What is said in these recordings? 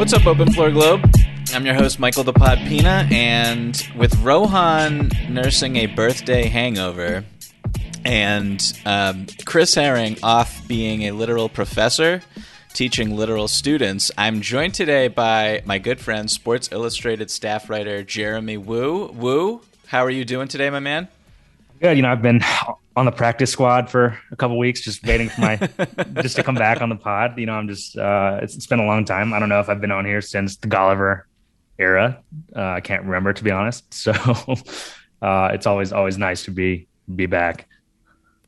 What's up, Open Floor Globe? I'm your host, Michael the Pod Pina, and with Rohan nursing a birthday hangover and Chris Herring off being a literal professor teaching literal students, I'm joined today by my good friend, Sports Illustrated staff writer Jeremy Wu. Wu, how are you doing today, my man? Good. I've been on the practice squad for a couple weeks, just waiting for just to come back on the pod. I'm just, it's been a long time. I don't know if I've been on here since the Golliver era. I can't remember, to be honest. So it's always nice to be back.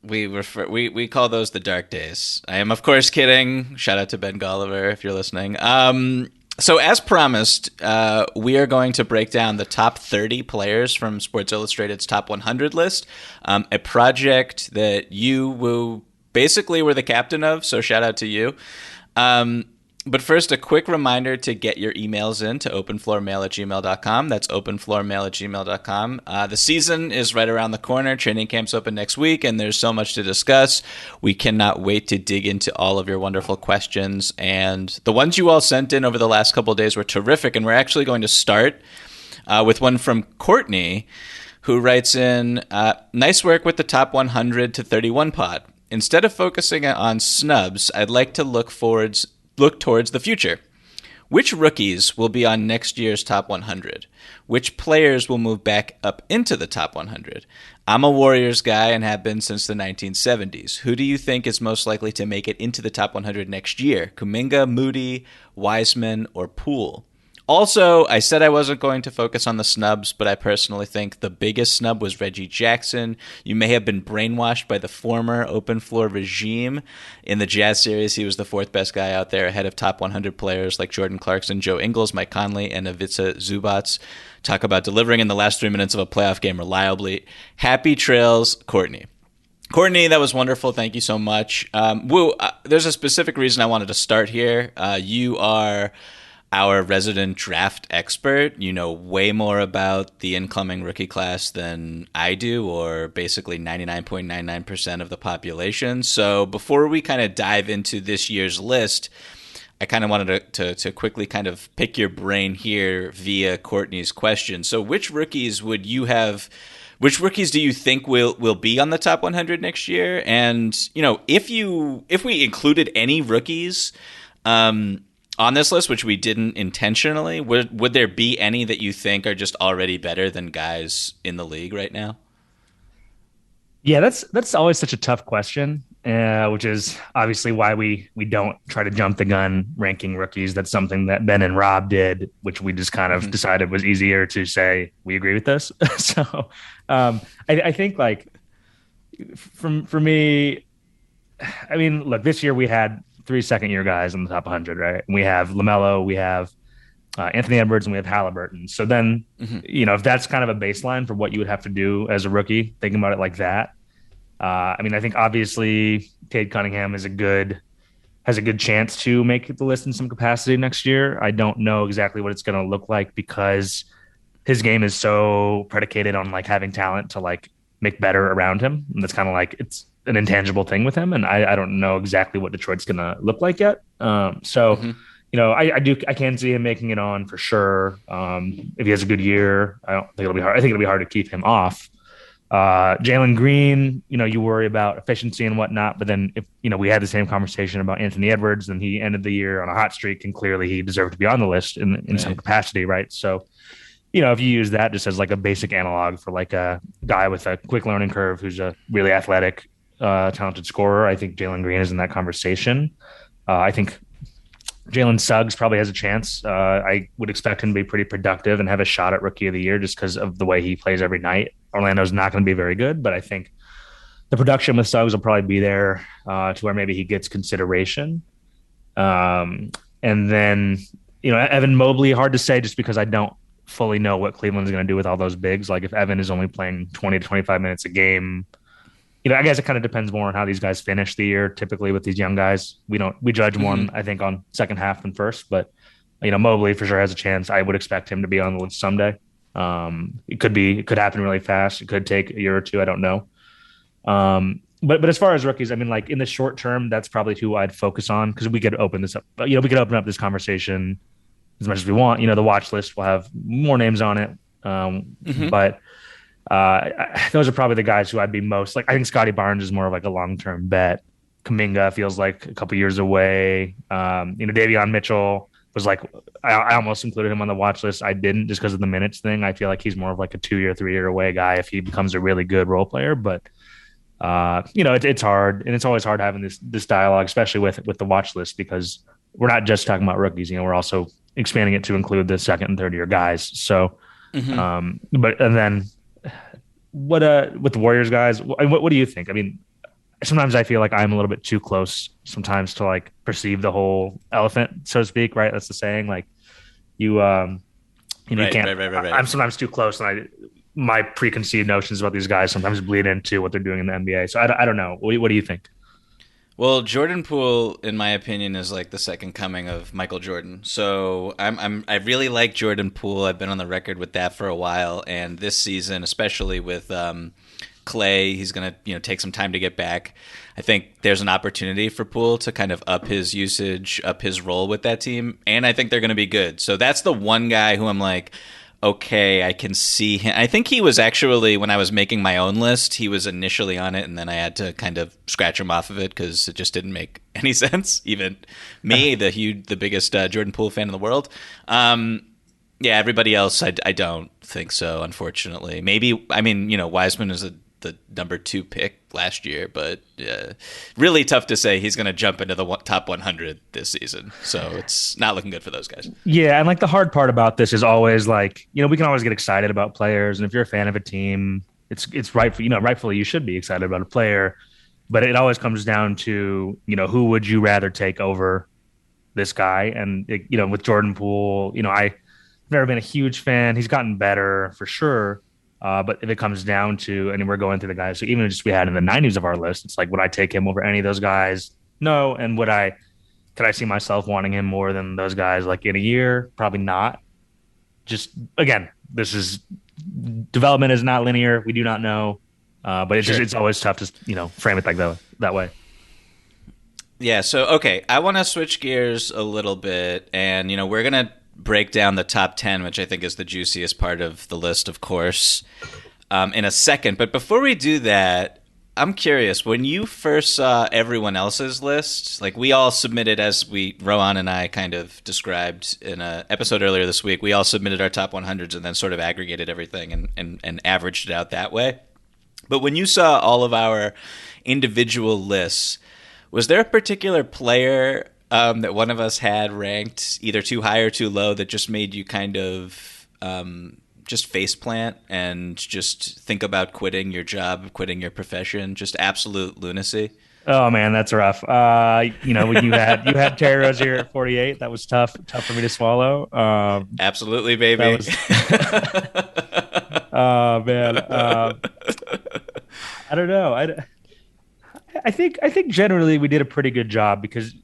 We call those the dark days. I am, of course, kidding. Shout out to Ben Golliver if you're listening. So as promised, we are going to break down the top 30 players from Sports Illustrated's top 100 list, a project that you basically were the captain of, so shout out to you. But first, a quick reminder to get your emails in to openfloormail@gmail.com. That's openfloormail@gmail.com. The season is right around the corner. Training camp's open next week, and there's so much to discuss. We cannot wait to dig into all of your wonderful questions. And the ones you all sent in over the last couple of days were terrific, and we're actually going to start with one from Courtney, who writes in, nice work with the top 100 to 31 pod. Instead of focusing on snubs, I'd like to look towards the future. Which rookies will be on next year's top 100? Which players will move back up into the top 100? I'm a Warriors guy and have been since the 1970s. Who do you think is most likely to make it into the top 100 next year? Kuminga, Moody, Wiseman, or Poole? Also, I said I wasn't going to focus on the snubs, but I personally think the biggest snub was Reggie Jackson. You may have been brainwashed by the former open floor regime. In the Jazz series, he was the fourth best guy out there, ahead of top 100 players like Jordan Clarkson, Joe Ingles, Mike Conley, and Ivica Zubac. Talk about delivering in the last 3 minutes of a playoff game reliably. Happy trails, Courtney. Courtney, that was wonderful. Thank you so much. There's a specific reason I wanted to start here. You are our resident draft expert. You know way more about the incoming rookie class than I do, or basically 99.99% of the population. So before we kind of dive into this year's list, I kind of wanted to quickly kind of pick your brain here via Courtney's question. So which rookies do you think will be on the top 100 next year? And, if we included any rookies, on this list, which we didn't intentionally, would there be any that you think are just already better than guys in the league right now? Yeah, that's always such a tough question, which is obviously why we don't try to jump the gun ranking rookies. That's something that Ben and Rob did, which we just kind of decided was easier to say we agree with this. So I think for me, I mean, look, this year we had 3 second-year guys in the top 100, right? We have LaMelo, we have Anthony Edwards, and we have Halliburton. So then, if that's kind of a baseline for what you would have to do as a rookie, thinking about it like that, I think obviously Cade Cunningham has a good chance to make the list in some capacity next year. I don't know exactly what it's going to look like because his game is so predicated on having talent to make better around him, and that's kind of it's an intangible thing with him, and I don't know exactly what Detroit's going to look like yet. I can see him making it on for sure. If he has a good year, I don't think it'll be hard. I think it'll be hard to keep him off. Jalen Green, you worry about efficiency and whatnot, but then if we had the same conversation about Anthony Edwards, and he ended the year on a hot streak, and clearly he deserved to be on the list in some capacity, right? So, if you use that just as a basic analog for a guy with a quick learning curve who's a really athletic, talented scorer, I think Jalen Green is in that conversation. I think Jalen Suggs probably has a chance. I would expect him to be pretty productive and have a shot at Rookie of the Year just because of the way he plays every night. Orlando's not going to be very good, but I think the production with Suggs will probably be there to where maybe he gets consideration. And then, Evan Mobley, hard to say just because I don't fully know what Cleveland's going to do with all those bigs. If Evan is only playing 20 to 25 minutes a game, I guess it kind of depends more on how these guys finish the year. Typically with these young guys, we judge one, I think, on second half than first, but Mobley for sure has a chance. I would expect him to be on the list someday. It could happen really fast. It could take a year or two. I don't know. But as far as rookies, in the short term, that's probably who I'd focus on because we could open this up. We could open up this conversation as much as we want. The watch list will have more names on it. But those are probably the guys who I'd be most like. I think Scotty Barnes is more of like a long-term bet. Kuminga feels like a couple years away. Davion Mitchell was like, I almost included him on the watch list. I didn't just because of the minutes thing. I feel like he's more of like a 2-year, 3-year away guy if he becomes a really good role player. But it's hard, and it's always hard having this dialogue, especially with the watch list, because we're not just talking about rookies. We're also expanding it to include the second and third year guys. So, but and then what with the Warriors guys, what do you think? I mean, sometimes I feel like I'm a little bit too close sometimes to like perceive the whole elephant, so to speak. Right? That's the saying. Like you can't. Right. I'm sometimes too close, and my preconceived notions about these guys sometimes bleed into what they're doing in the NBA. So I don't know. What do you think? Well, Jordan Poole, in my opinion, is like the second coming of Michael Jordan. So I really like Jordan Poole. I've been on the record with that for a while, and this season, especially with Clay, he's going to take some time to get back. I think there's an opportunity for Poole to kind of up his usage, up his role with that team, and I think they're going to be good. So that's the one guy who I'm like, okay, I can see him. I think he was actually, when I was making my own list, he was initially on it, and then I had to kind of scratch him off of it because it just didn't make any sense. Even me, the biggest Jordan Poole fan in the world. Yeah, everybody else, I don't think so, unfortunately. Maybe, Wiseman is the number 2 pick last year, but really tough to say he's going to jump into the top 100 this season. So it's not looking good for those guys. Yeah, and like the hard part about this is always like, we can always get excited about players, and if you're a fan of a team, it's rightfully you should be excited about a player, but it always comes down to, who would you rather take over this guy? And with Jordan Poole, I've never been a huge fan. He's gotten better for sure. But if it comes down to, and we're going through the guys, so even just we had in the 90s of our list, it's like, would I take him over any of those guys? No. And could I see myself wanting him more than those guys like in a year? Probably not. Just, again, development is not linear. We do not know. But it's always tough to, frame it like that way. Yeah. So, okay. I want to switch gears a little bit, and, we're going to break down the top 10, which I think is the juiciest part of the list, of course, in a second. But before we do that, I'm curious, when you first saw everyone else's list, like we all submitted, as Rohan and I kind of described in an episode earlier this week, we all submitted our top 100s and then sort of aggregated everything and averaged it out that way. But when you saw all of our individual lists, was there a particular player that one of us had ranked either too high or too low that just made you kind of just faceplant and just think about quitting your job, quitting your profession, just absolute lunacy? Oh man, that's rough. When you had Terry Rozier at 48, that was tough for me to swallow. Absolutely, baby. Oh man, I don't know. I think generally we did a pretty good job because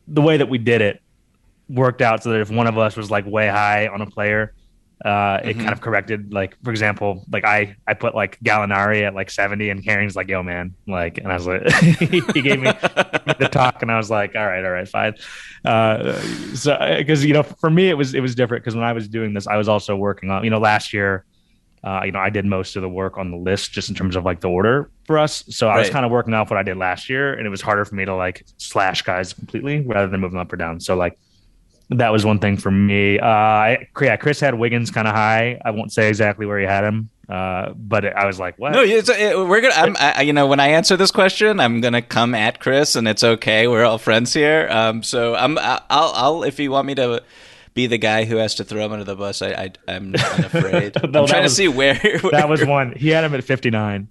the way that we did it worked out so that if one of us was like way high on a player, it kind of corrected. Like, for example, like I put like Gallinari at like 70 and Herring's like, yo man, like, and I was like, he gave me the talk and I was like, all right, fine. So because, for me, it was different because when I was doing this, I was also working on, last year, I did most of the work on the list just in terms of like the order for us. So I was kind of working off what I did last year, and it was harder for me to like slash guys completely rather than moving up or down. So like that was one thing for me. Chris had Wiggins kind of high. I won't say exactly where he had him, but I was like, what? No, we're gonna. When I answer this question, I'm gonna come at Chris, and it's okay. We're all friends here. So I'll if you want me to be the guy who has to throw him under the bus, I'm not afraid. I'm trying to see where that was one. He had him at 59.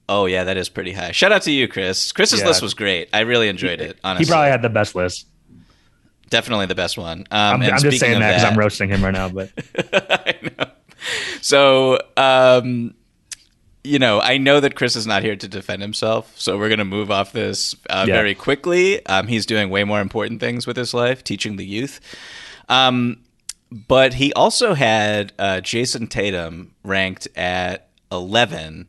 Oh yeah, that is pretty high. Shout out to you, Chris. Chris's list was great. I really enjoyed it. Honestly, he probably had the best list. Definitely the best one. I'm just saying that because I'm roasting him right now, but I know. So, I know that Chris is not here to defend himself, so we're going to move off this very quickly. He's doing way more important things with his life, teaching the youth. But he also had Jason Tatum ranked at 11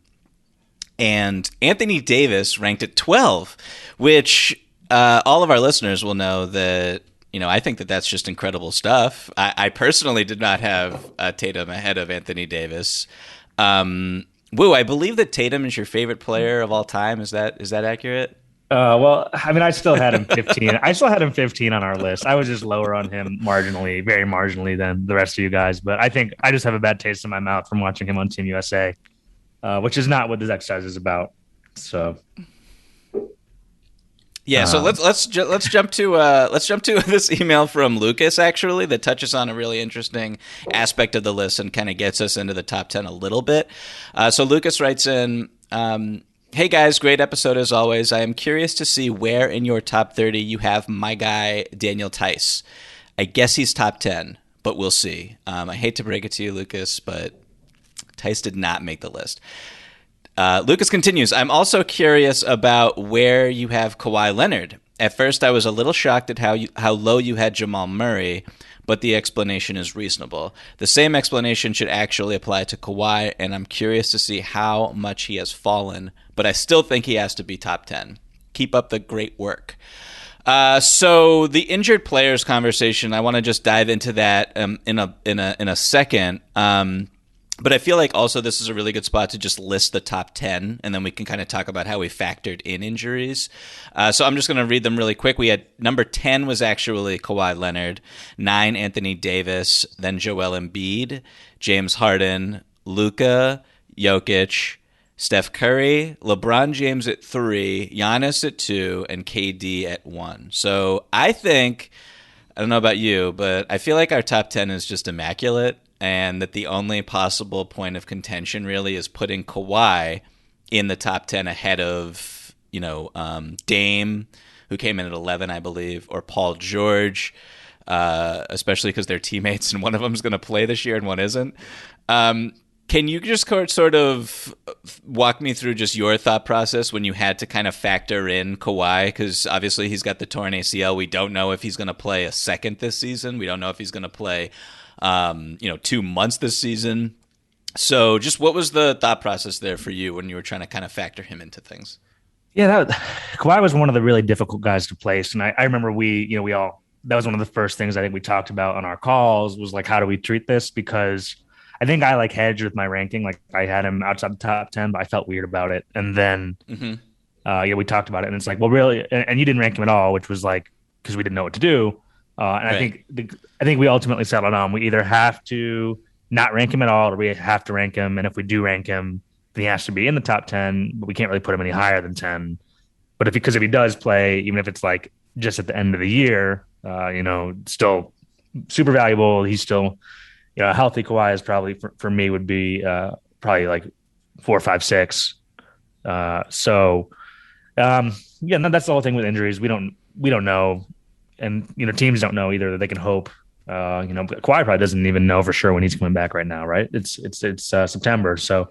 and Anthony Davis ranked at 12, which all of our listeners will know that I think that that's just incredible stuff. I personally did not have Tatum ahead of Anthony Davis. Woo, I believe that Tatum is your favorite player of all time. Is that accurate? Well, I mean, I still had him 15. I still had him 15 on our list. I was just lower on him marginally, very marginally than the rest of you guys. But I think I just have a bad taste in my mouth from watching him on Team USA, which is not what this exercise is about. So, yeah. So let's jump to this email from Lucas, actually, that touches on a really interesting aspect of the list and kind of gets us into the top 10 a little bit. So Lucas writes in. Hey guys, great episode as always. I am curious to see where in your top 30 you have my guy, Daniel Tice. I guess he's top 10, but we'll see. I hate to break it to you, Lucas, but Tice did not make the list. Lucas continues, I'm also curious about where you have Kawhi Leonard. At first, I was a little shocked at how low you had Jamal Murray, but the explanation is reasonable. The same explanation should actually apply to Kawhi, and I'm curious to see how much he has fallen, but I still think he has to be top 10. Keep up the great work. So the injured players conversation, I want to just dive into that in a second. But I feel like also this is a really good spot to just list the top 10, and then we can kind of talk about how we factored in injuries. So I'm just going to read them really quick. We had number 10 was actually Kawhi Leonard, 9 Anthony Davis, then Joel Embiid, James Harden, Luka, Jokic, Steph Curry, LeBron James at 3, Giannis at 2, and KD at 1. So I think, I don't know about you, but I feel like our top 10 is just immaculate, and that the only possible point of contention really is putting Kawhi in the top 10 ahead of, Dame, who came in at 11, I believe, or Paul George, especially because they're teammates and one of them is going to play this year and one isn't. Can you just sort of walk me through just your thought process when you had to kind of factor in Kawhi? Because obviously he's got the torn ACL. We don't know if he's going to play a second this season. We don't know if he's going to play 2 months this season. So just what was the thought process there for you when you were trying to kind of factor him into things? Yeah, Kawhi was one of the really difficult guys to place. And I remember that was one of the first things I think we talked about on our calls was like, how do we treat this? Because I think I hedged with my ranking. Like I had him outside the top 10, but I felt weird about it. And then, we talked about it and it's like, well, really, and you didn't rank him at all, which was like, because we didn't know what to do. Right. I think we ultimately settled on we either have to not rank him at all or we have to rank him. And if we do rank him, then he has to be in the top 10, but we can't really put him any higher than 10. But if he does play, even if it's like just at the end of the year, still super valuable. He's still, a healthy Kawhi is probably for me would be probably like 4, 5, 6. That's the whole thing with injuries. We don't know. And, teams don't know either. They can hope. Kawhi probably doesn't even know for sure when he's coming back right now, right? It's September. So,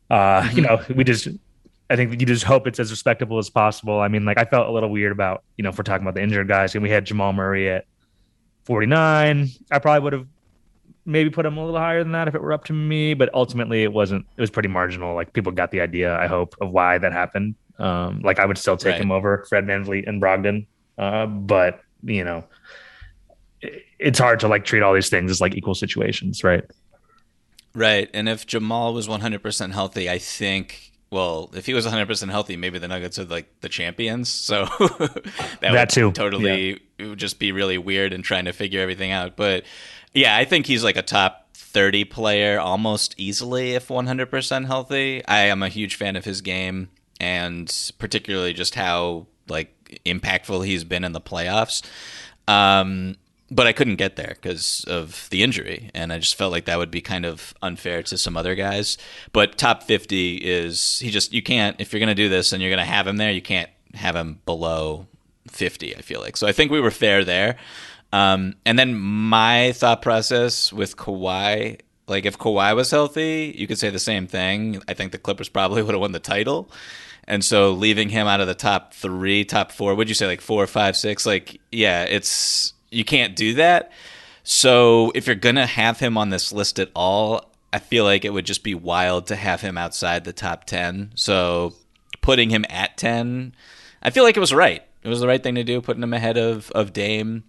I think you just hope it's as respectable as possible. I mean, I felt a little weird about, if we're talking about the injured guys, and we had Jamal Murray at 49. I probably would have maybe put him a little higher than that if it were up to me, but ultimately it wasn't. It was pretty marginal. Like people got the idea, I hope, of why that happened. I would still take him over Fred VanVleet and Brogdon. But it's hard to treat all these things as equal situations, right? Right. And if Jamal was 100% healthy, I think, if he was 100% healthy, maybe the Nuggets are the champions. So that would too. Totally, it would just be really weird and trying to figure everything out. But yeah, I think he's a top 30 player almost easily if 100% healthy. I am a huge fan of his game and particularly just how impactful he's been in the playoffs. But I couldn't get there because of the injury, and I just felt like that would be kind of unfair to some other guys. But top 50 is you can't, if you're going to do this and you're going to have him there, you can't have him below 50, I feel like. So I think we were fair there. And then my thought process with Kawhi, if Kawhi was healthy, you could say the same thing. I think the Clippers probably would have won the title. And so leaving him out of the top 3, top 4, would you say 4, 5, 6? You can't do that. So if you're going to have him on this list at all, I feel like it would just be wild to have him outside the top 10. So putting him at 10, I feel like it was right. It was the right thing to do, putting him ahead of Dame.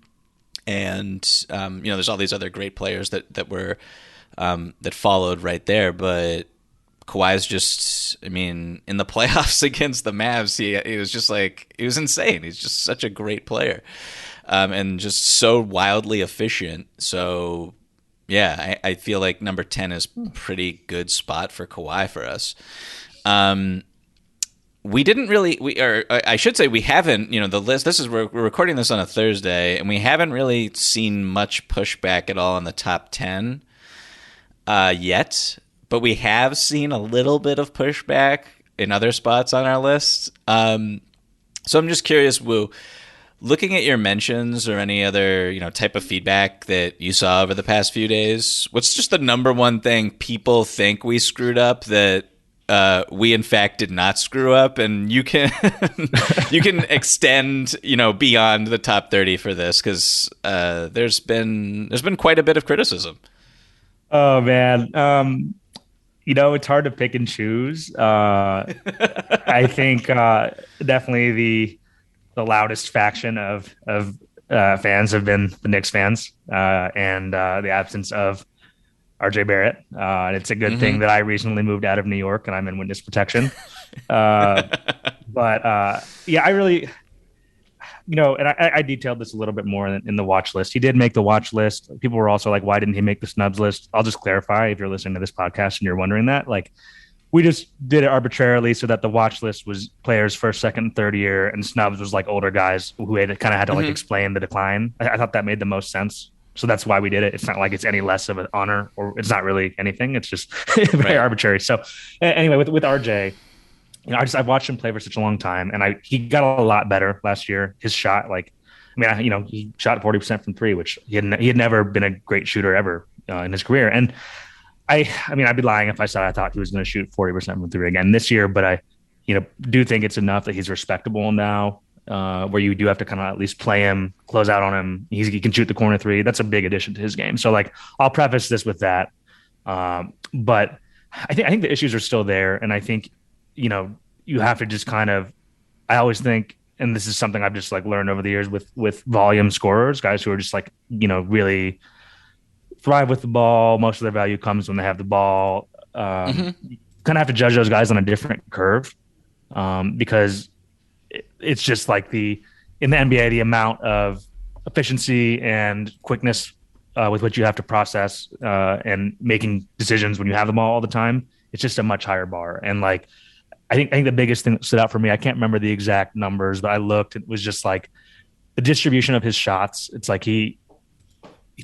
And there's all these other great players that were that followed right there, but Kawhi's just, I mean, in the playoffs against the Mavs, he was just like, he was insane. He's just such a great player, and just so wildly efficient. So, yeah, I feel like number 10 is pretty good spot for Kawhi for us. We didn't really, or I should say, we haven't. The list. We're recording this on a Thursday, and we haven't really seen much pushback at all in the top 10 yet. But we have seen a little bit of pushback in other spots on our list. So I'm just curious, Wu, looking at your mentions or any other type of feedback that you saw over the past few days, what's just the number one thing people think we screwed up that we in fact did not screw up? And you can you can extend beyond the top 30 for this, because there's been quite a bit of criticism. Oh man. It's hard to pick and choose. I think definitely the loudest faction of fans have been the Knicks fans, and the absence of RJ Barrett. And it's a good thing that I recently moved out of New York and I'm in witness protection. I really, and I detailed this a little bit more in the watch list. He did make the watch list. People were also like, why didn't he make the snubs list? I'll just clarify if you're listening to this podcast and you're wondering that. Like, we just did it arbitrarily so that the watch list was players first, second, third year, and snubs was like older guys who had to like explain the decline. I thought that made the most sense. So that's why we did it. It's not like it's any less of an honor, or it's not really anything. It's just very arbitrary. So anyway, with RJ, I've watched him play for such a long time, and he got a lot better last year. His shot, he shot 40% from three, which he had never been a great shooter ever in his career. And I'd be lying if I said I thought he was going to shoot 40% from three again this year, but I do think it's enough that he's respectable now, where you do have to kind of at least play him, close out on him. He can shoot the corner three. That's a big addition to his game. So I'll preface this with that. But I think the issues are still there. And I think, you have to just I always think, and this is something I've just learned over the years with volume scorers, guys who are just really thrive with the ball. Most of their value comes when they have the ball. You kind of have to judge those guys on a different curve, because it's just in the NBA, the amount of efficiency and quickness with which you have to process and making decisions when you have the ball all the time, it's just a much higher bar. And I think the biggest thing that stood out for me, I can't remember the exact numbers, but I looked, it was just the distribution of his shots. It's he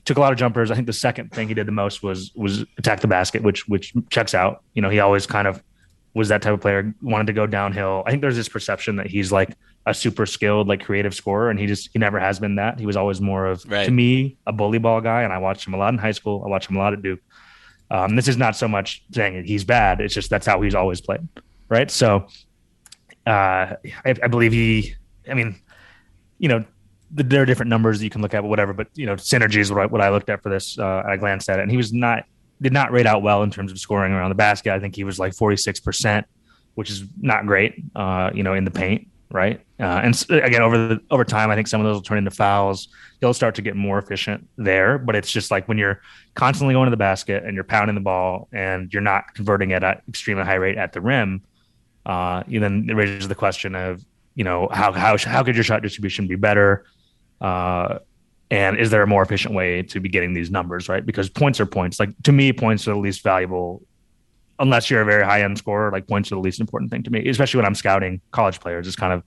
took a lot of jumpers. I think the second thing he did the most was attack the basket, which checks out. He always kind of was that type of player, wanted to go downhill. I think there's this perception that he's a super skilled, creative scorer, and he never has been that. He was always more of, to me, a bully ball guy, and I watched him a lot in high school. I watched him a lot at Duke. This is not so much saying he's bad. It's just that's how he's always played. Right. So I believe there are different numbers that you can look at, but whatever. But, synergy is what I looked at for this. I glanced at it, and he did not rate out well in terms of scoring around the basket. I think he was 46%, which is not great, in the paint. Right. And again, over time, I think some of those will turn into fouls. He'll start to get more efficient there. But it's just when you're constantly going to the basket and you're pounding the ball and you're not converting at an extremely high rate at the rim, then it raises the question of, how could your shot distribution be better? And is there a more efficient way to be getting these numbers, right? Because points are points. To me, points are the least valuable, unless you're a very high-end scorer. Points are the least important thing to me, especially when I'm scouting college players. It's kind of,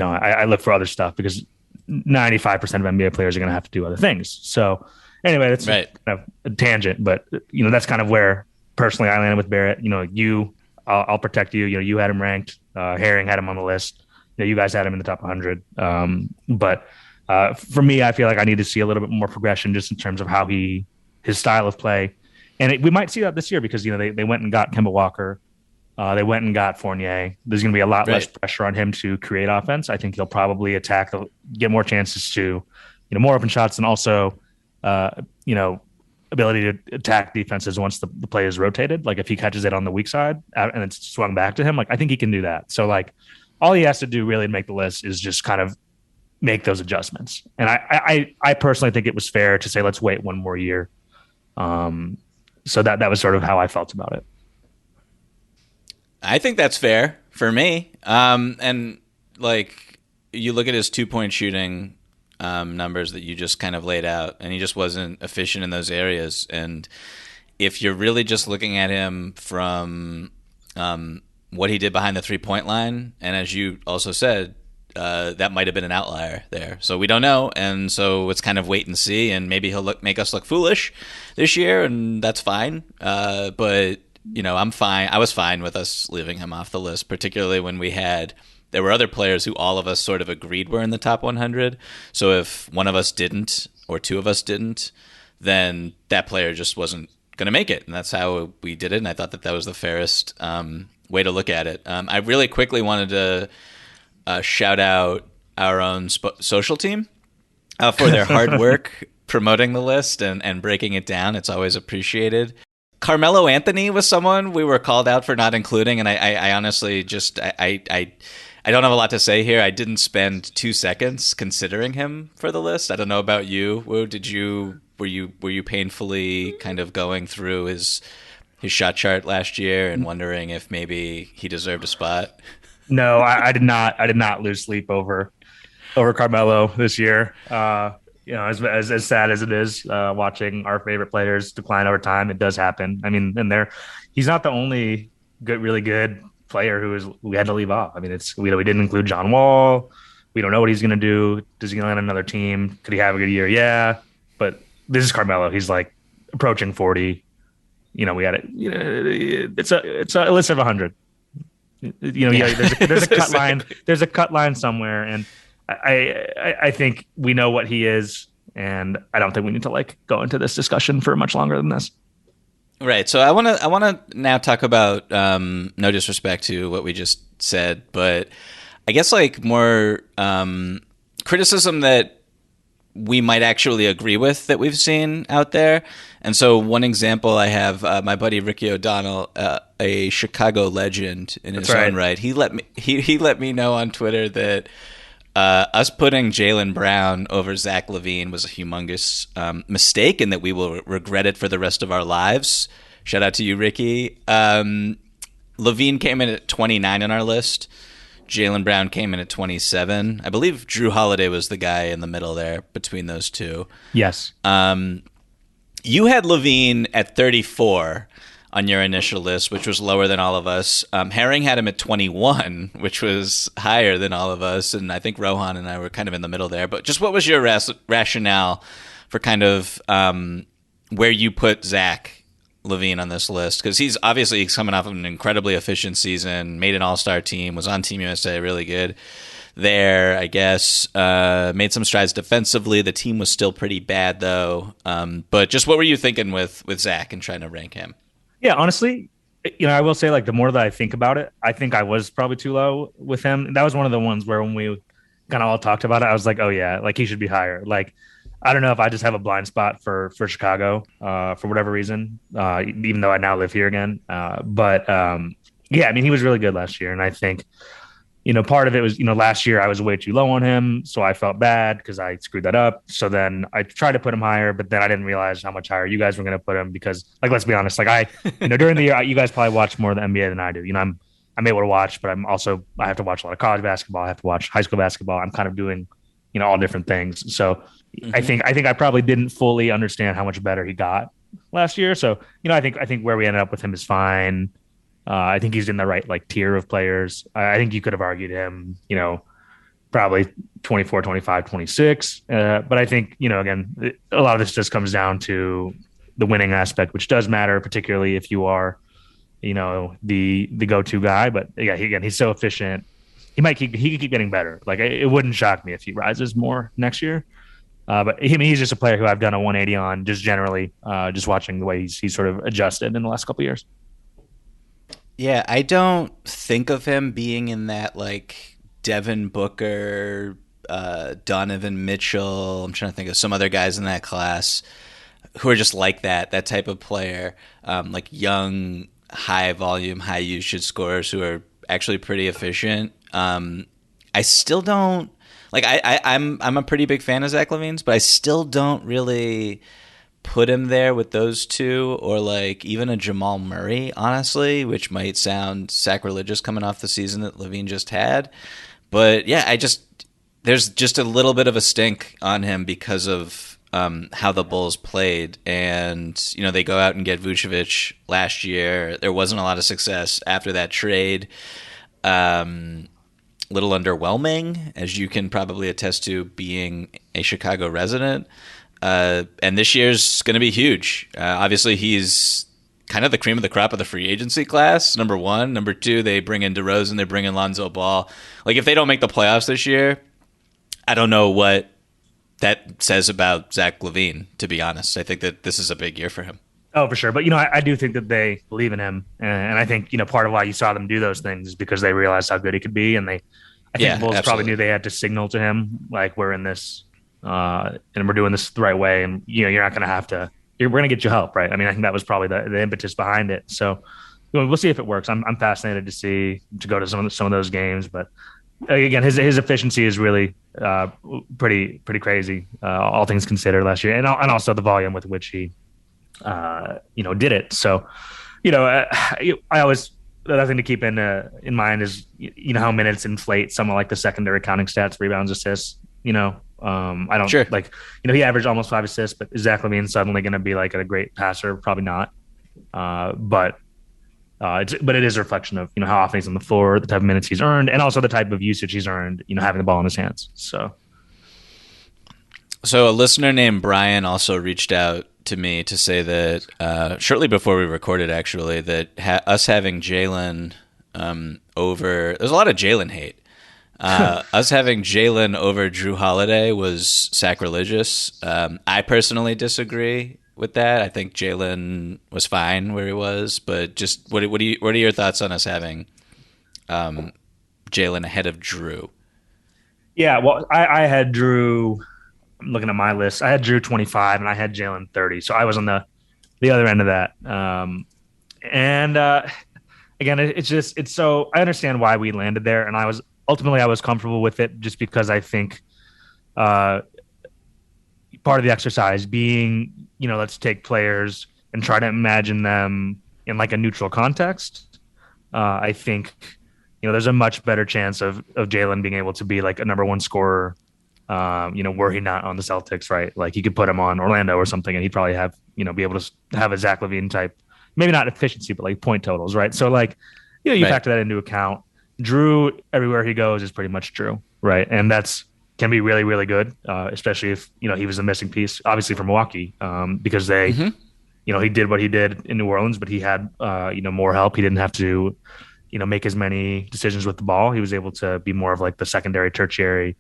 I look for other stuff because 95% of NBA players are going to have to do other things. So anyway, that's kind of a tangent, but that's kind of where personally I landed with Barrett. I'll protect you. You had him ranked. Herring had him on the list. You guys had him in the top 100. But for me, I feel I need to see a little bit more progression just in terms of how his style of play. And we might see that this year because, they went and got Kemba Walker. They went and got Fournier. There's going to be a lot less pressure on him to create offense. I think he'll probably get more chances to, more open shots, and also, ability to attack defenses once the play is rotated. If he catches it on the weak side and it's swung back to him, I think he can do that. So all he has to do really to make the list is just kind of make those adjustments. And I personally think it was fair to say, let's wait one more year. So that was sort of how I felt about it. I think that's fair for me. And like you look at his 2-point shooting numbers that you just kind of laid out, and he just wasn't efficient in those areas. And if you're really just looking at him from what he did behind the 3-point line, and as you also said, that might have been an outlier there. So we don't know, and so it's kind of wait and see, and maybe he'll make us look foolish this year, and that's fine. But I'm fine. I was fine with us leaving him off the list, particularly when there were other players who all of us sort of agreed were in the top 100. So if one of us didn't, or two of us didn't, then that player just wasn't going to make it, and that's how we did it. And I thought that was the fairest way to look at it. I really quickly wanted to shout out our own social team for their hard work promoting the list and breaking it down. It's always appreciated. Carmelo Anthony was someone we were called out for not including, and I honestly just I don't have a lot to say here. I didn't spend 2 seconds considering him for the list. I don't know about you. Woo, were you painfully kind of going through his shot chart last year and wondering if maybe he deserved a spot? No, I did not. I did not lose sleep over Carmelo this year. As sad as it is, watching our favorite players decline over time, it does happen. I mean, he's not the only really good player we had to leave off. I mean, we didn't include John Wall. We don't know what he's going to do. Does he land on another team? Could he have a good year? Yeah, but this is Carmelo. He's like approaching 40. We had it. It's a list of 100. There's a cut line. There's a cut line somewhere, and I think we know what he is, and I don't think we need to go into this discussion for much longer than this. Right. So I want to now talk about no disrespect to what we just said, but I guess more criticism that we might actually agree with that we've seen out there. And so one example I have, my buddy Ricky O'Donnell, a Chicago legend in his own right. He let me know on Twitter that us putting Jaylen Brown over Zack Levine was a humongous mistake, and that we will regret it for the rest of our lives. Shout out to you, Ricky. Levine came in at 29 on our list. Jaylen Brown came in at 27. I believe Drew Holiday was the guy in the middle there between those two. Yes. You had Levine at 34 on your initial list, which was lower than all of us. Herring had him at 21, which was higher than all of us. And I think Rohan and I were kind of in the middle there. But just what was your rationale for kind of where you put Zack Levine on this list? Because he's coming off of an incredibly efficient season, made an all-star team, was on Team USA, really good there, I guess. Made some strides defensively. The team was still pretty bad, though. But just what were you thinking with Zack and trying to rank him? Yeah, honestly, I will say, the more that I think about it, I think I was probably too low with him. That was one of the ones where when we kind of all talked about it, I was like, oh, yeah, he should be higher. I don't know if I just have a blind spot for Chicago for whatever reason, even though I now live here again. But yeah, I mean, he was really good last year. And I think, part of it was, last year I was way too low on him. So I felt bad because I screwed that up. So then I tried to put him higher, but then I didn't realize how much higher you guys were going to put him because, let's be honest, during the year, you guys probably watch more of the NBA than I do. I'm able to watch, but I have to watch a lot of college basketball. I have to watch high school basketball. I'm kind of doing, all different things. So I think I probably didn't fully understand how much better he got last year. So, I think where we ended up with him is fine. I think he's in the right tier of players. I think you could have argued him, probably 24, 25, 26. But I think, again, a lot of this just comes down to the winning aspect, which does matter, particularly if you are, the go-to guy. But yeah, he's so efficient. He could keep getting better. It wouldn't shock me if he rises more next year. But he's just a player who I've done a 180 on, just generally, just watching the way he's sort of adjusted in the last couple of years. Yeah, I don't think of him being in that Devin Booker, Donovan Mitchell. I'm trying to think of some other guys in that class who are just like that type of player, young, high volume, high usage scorers who are actually pretty efficient. I still don't Like I'm a pretty big fan of Zack Levine's, but I still don't really put him there with those two, or like even a Jamal Murray, honestly, which might sound sacrilegious coming off the season that Levine just had. But yeah, there's just a little bit of a stink on him because of how the Bulls played. And, you know, they go out and get Vucevic last year. There wasn't a lot of success after that trade. Little underwhelming, as you can probably attest to being a Chicago resident. And this year's going to be huge. Obviously, he's kind of the cream of the crop of the free agency class, number one. Number two, they bring in DeRozan, they bring in Lonzo Ball. Like, if they don't make the playoffs this year, I don't know what that says about Zack Levine, to be honest. I think that this is a big year for him. Oh, for sure. But, you know, I do think that they believe in him. And I think, you know, part of why you saw them do those things is because they realized how good he could be. And I think the Bulls probably knew they had to signal to him, like, we're in this and we're doing this the right way. And, you know, you're not going to have to, we're going to get you help, right? I mean, I think that was probably the impetus behind it. So, you know, we'll see if it works. I'm fascinated to go to some of those games. But again, his efficiency is really pretty crazy, all things considered last year. And also the volume with which he, you know, did it. So, you know, I always, the other thing to keep in mind is, you know, how minutes inflate some of like the secondary counting stats, rebounds, assists, you know. I don't like, you know, he averaged almost 5 assists, but is Zack Levine suddenly going to be like a great passer? Probably not. But it is a reflection of, you know, how often he's on the floor, the type of minutes he's earned, and also the type of usage he's earned, you know, having the ball in his hands. So a listener named Brian also reached out to me to say that shortly before we recorded, actually, that us having Jaylen over, there's a lot of Jaylen hate. Us having Jaylen over Drew Holiday was sacrilegious. I personally disagree with that. I think Jaylen was fine where he was, but just what are your thoughts on us having Jaylen ahead of Drew? Yeah, well, I had Drew. I'm looking at my list. I had Drew 25 and I had Jaylen 30, so I was on the other end of that. Again, it's so I understand why we landed there, and I was comfortable with it just because I think part of the exercise being, you know, let's take players and try to imagine them in like a neutral context. I think, you know, there's a much better chance of Jaylen being able to be like a number one scorer, you know, were he not on the Celtics, right? Like, you could put him on Orlando or something and he'd probably have, you know, be able to have a Zack Levine type, maybe not efficiency, but like point totals, right? So like, you know, you factor that into account. Drew, everywhere he goes, is pretty much Drew, right? And that's can be really, really good, especially if, you know, he was a missing piece, obviously, for Milwaukee, because they, you know, he did what he did in New Orleans, but he had, you know, more help. He didn't have to, you know, make as many decisions with the ball. He was able to be more of like the secondary, tertiary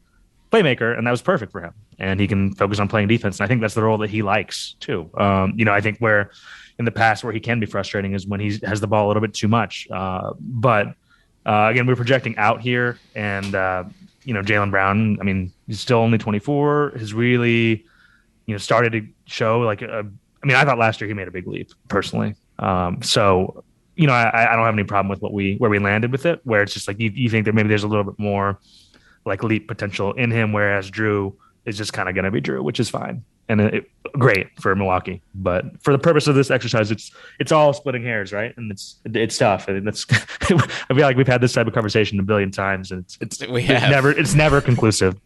playmaker, and that was perfect for him. And he can focus on playing defense. And I think that's the role that he likes too. You know, I think where in the past where he can be frustrating is when he has the ball a little bit too much. But again, we're projecting out here, and you know, Jaylen Brown, I mean, he's still only 24, has really, you know, started to show like I mean, I thought last year he made a big leap personally. So, you know, I don't have any problem with where we landed with it, where it's just like you think that maybe there's a little bit more like leap potential in him, whereas Drew is just kind of going to be Drew, which is fine and great for Milwaukee. But for the purpose of this exercise, it's all splitting hairs, right? And it's tough. And I feel like we've had this type of conversation a billion times, and it's never conclusive.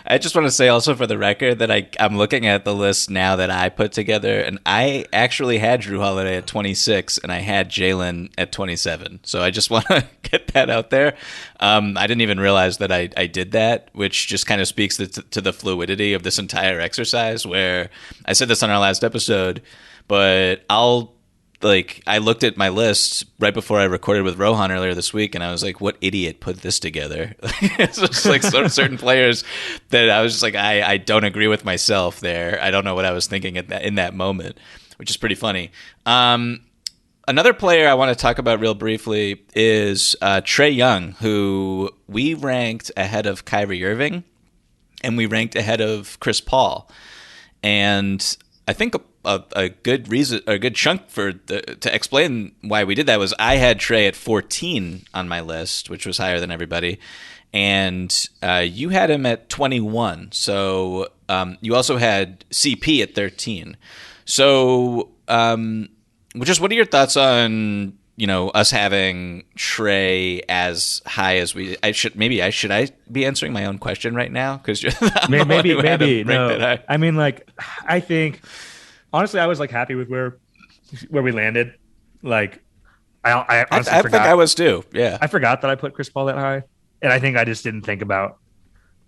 I just want to say also for the record that I'm looking at the list now that I put together, and I actually had Drew Holiday at 26, and I had Jaylen at 27. So I just want to get that out there. I didn't even realize that I did that, which just kind of speaks to the fluidity of this entire exercise, where I said this on our last episode, but I looked at my list right before I recorded with Rohan earlier this week, and I was like, what idiot put this together? It's just like certain players that I was just like, I don't agree with myself there. I don't know what I was thinking in that moment, which is pretty funny. Another player I want to talk about real briefly is Trae Young, who we ranked ahead of Kyrie Irving, and we ranked ahead of Chris Paul. And I think a good reason, a good chunk to explain why we did that was I had Trae at 14 on my list, which was higher than everybody, and you had him at 21. So you also had CP at 13. So what are your thoughts on us having Trae as high as should I be answering my own question right now? Because maybe no. I mean, like, I think honestly, I was like happy with where we landed. Like, I honestly I forgot. think I was too. Yeah, I forgot that I put Chris Paul that high, and I think I just didn't think about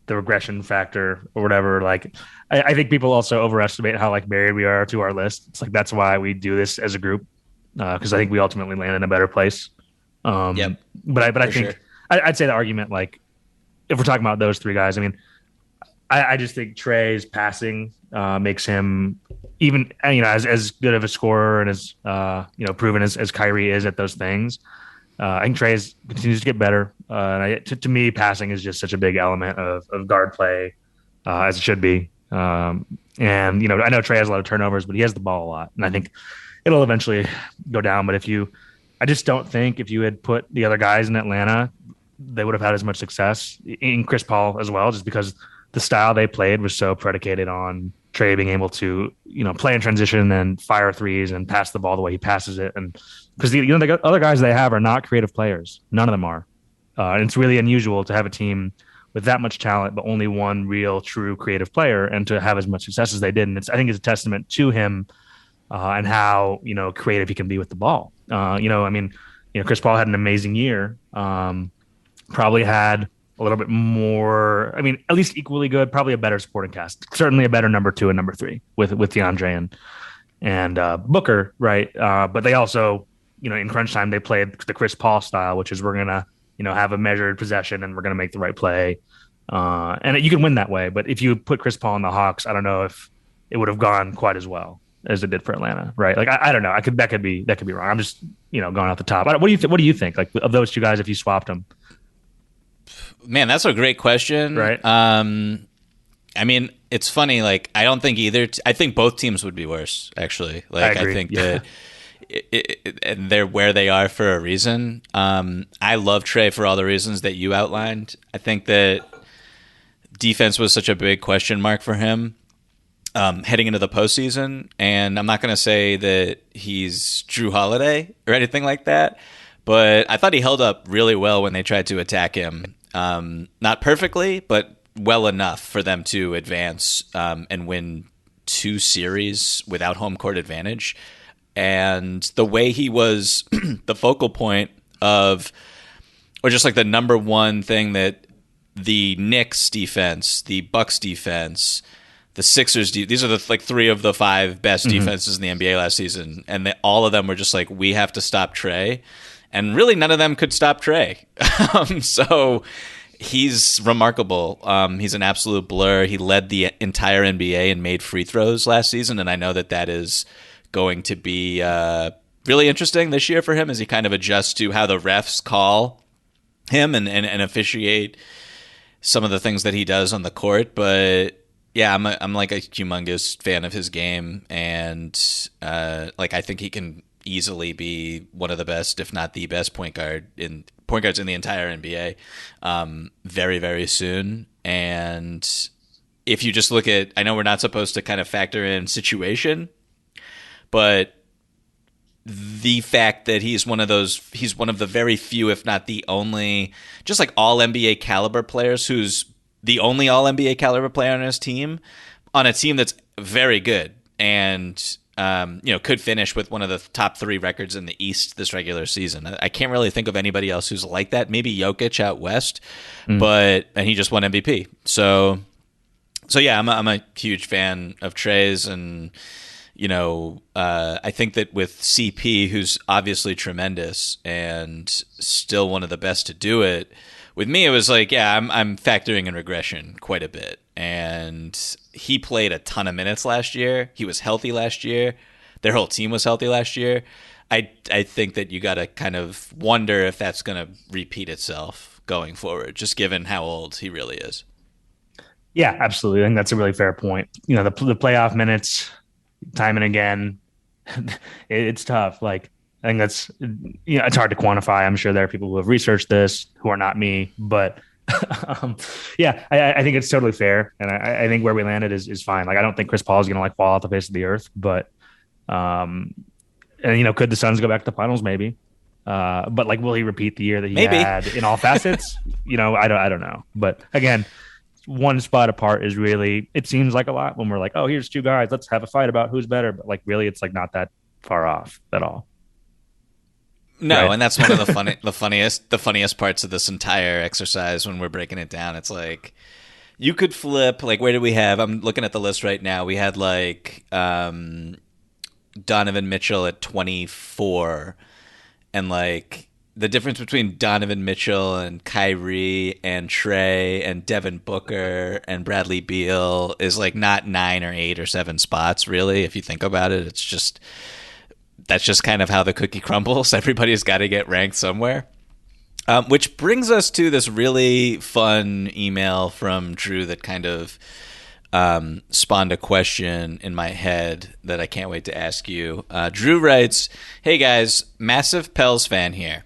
the regression factor or whatever. Like, I think people also overestimate how like married we are to our list. It's like that's why we do this as a group, because I think we ultimately land in a better place. Yep. But I think sure. I'd say the argument, like, if we're talking about those three guys, I mean, I just think Trae's passing makes him even as good of a scorer and as proven as Kyrie is at those things. I think Trae continues to get better. To me, passing is just such a big element of guard play, as it should be. And I know Trae has a lot of turnovers, but he has the ball a lot, and I think it'll eventually go down. But I just don't think if you had put the other guys in Atlanta, they would have had as much success in Chris Paul as well, just because the style they played was so predicated on Trae being able to, play in transition and fire threes and pass the ball the way he passes it. And because the other guys they have are not creative players. None of them are. And it's really unusual to have a team with that much talent, but only one real, true creative player, and to have as much success as they did. And I think it's a testament to him and how, creative he can be with the ball. Chris Paul had an amazing year. Probably had a little bit more, at least equally good, probably a better supporting cast, certainly a better number 2 and number 3 with DeAndre and Booker, right? But they also, in crunch time, they played the Chris Paul style, which is we're going to, have a measured possession and we're going to make the right play. And you can win that way. But if you put Chris Paul on the Hawks, I don't know if it would have gone quite as well as it did for Atlanta, right? Like, I don't know. That could be wrong. I'm just, going off the top. What do you think? Like, of those two guys, if you swapped them? Man, that's a great question. Right. It's funny. Like, I don't think I think both teams would be worse, actually. Like, I think that and they're where they are for a reason. I love Trae for all the reasons that you outlined. I think that defense was such a big question mark for him heading into the postseason. And I'm not going to say that he's Drew Holiday or anything like that, but I thought he held up really well when they tried to attack him. Not perfectly, but well enough for them to advance and win 2 series without home court advantage. And the way he was the focal point of, or just like the number one thing that the Knicks defense, the Bucks defense, the Sixers, these are the 3 of the 5 best defenses in the NBA last season. And all of them were just like, we have to stop Trae. And really, none of them could stop Trae. So he's remarkable. He's an absolute blur. He led the entire NBA and made free throws last season. And I know that is going to be really interesting this year for him as he kind of adjusts to how the refs call him and officiate some of the things that he does on the court. But yeah, I'm like a humongous fan of his game. And I think he can easily be one of the best, if not the best point guards in the entire NBA very, very soon. And if you just look at, I know we're not supposed to kind of factor in situation, but the fact that he's one of the very few, if not the only, just like all NBA caliber players, who's the only all NBA caliber player on his team, on a team that's very good and could finish with one of the top 3 records in the East this regular season. I can't really think of anybody else who's like that. Maybe Jokic out west, and he just won MVP. So yeah, I'm a huge fan of Trae's, and I think that with CP, who's obviously tremendous and still one of the best to do it, with me it was like, yeah, I'm factoring in regression quite a bit. And he played a ton of minutes last year. He was healthy last year. Their whole team was healthy last year. I think that you got to kind of wonder if that's going to repeat itself going forward, just given how old he really is. Yeah, absolutely. I think that's a really fair point. The playoff minutes, time and again, it's tough. Like, I think that's, it's hard to quantify. I'm sure there are people who have researched this who are not me, but Yeah, I think it's totally fair, and I think where we landed is fine. Like, I don't think Chris Paul is going to like fall off the face of the earth, but um, and could the Suns go back to the finals? Maybe, but like, will he repeat the year that he Maybe. had in all facets? I don't know. But again, one spot apart is really, it seems like a lot when we're like, oh, here's two guys, let's have a fight about who's better. But like, really, it's like not that far off at all, No, right? and that's one of the funniest parts of this entire exercise when we're breaking it down. It's like you could flip, like, where do we have? I'm looking at the list right now. We had like Donovan Mitchell at 24, and like the difference between Donovan Mitchell and Kyrie and Trae and Devin Booker and Bradley Beal is like not 9 or 8 or 7 spots, really. If you think about it, it's just that's just kind of how the cookie crumbles. Everybody's got to get ranked somewhere. Which brings us to this really fun email from Drew that kind of spawned a question in my head that I can't wait to ask you. Drew writes, "Hey guys, massive Pels fan here.